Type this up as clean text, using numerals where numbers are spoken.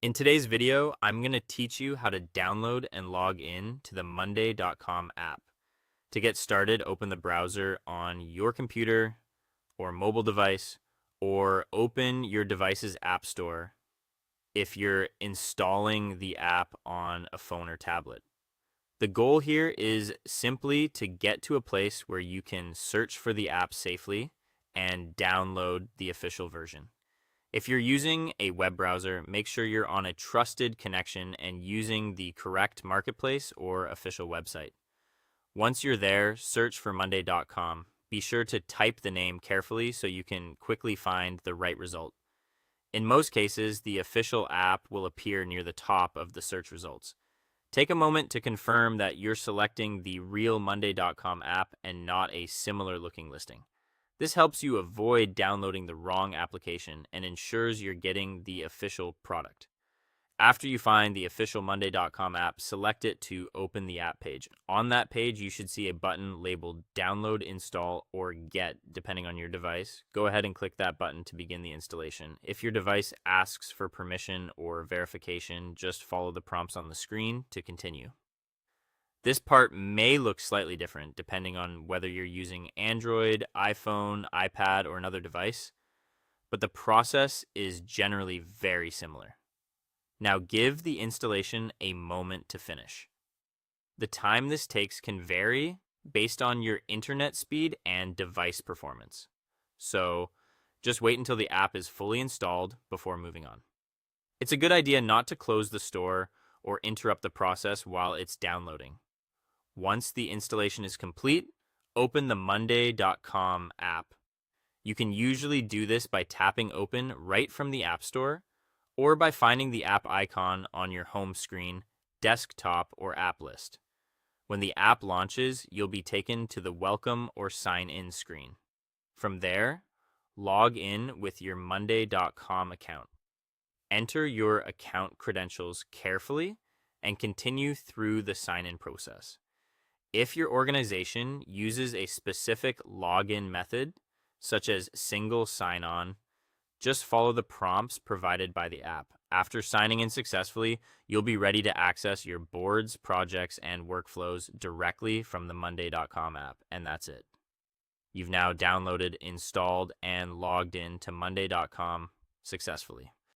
In today's video, I'm going to teach you how to download and log in to the Monday.com app. To get started, open the browser on your computer or mobile device, or open your device's app store if you're installing the app on a phone or tablet. The goal here is simply to get to a place where you can search for the app safely and download the official version. If you're using a web browser, make sure you're on a trusted connection and using the correct marketplace or official website. Once you're there, search for Monday.com. Be sure to type the name carefully so you can quickly find the right result. In most cases, the official app will appear near the top of the search results. Take a moment to confirm that you're selecting the real Monday.com app and not a similar looking listing. This helps you avoid downloading the wrong application and ensures you're getting the official product. After you find the official Monday.com app, select it to open the app page. On that page, you should see a button labeled Download, Install, or Get, depending on your device. Go ahead and click that button to begin the installation. If your device asks for permission or verification, just follow the prompts on the screen to continue. This part may look slightly different depending on whether you're using Android, iPhone, iPad, or another device, but the process is generally very similar. Now give the installation a moment to finish. The time this takes can vary based on your internet speed and device performance. So just wait until the app is fully installed before moving on. It's a good idea not to close the store or interrupt the process while it's downloading. Once the installation is complete, open the Monday.com app. You can usually do this by tapping open right from the App Store or by finding the app icon on your home screen, desktop, or app list. When the app launches, you'll be taken to the Welcome or Sign In screen. From there, log in with your Monday.com account. Enter your account credentials carefully and continue through the sign-in process. If your organization uses a specific login method, such as single sign-on, just follow the prompts provided by the app. After signing in successfully, you'll be ready to access your boards, projects, and workflows directly from the Monday.com app, and that's it. You've now downloaded, installed, and logged in to Monday.com successfully.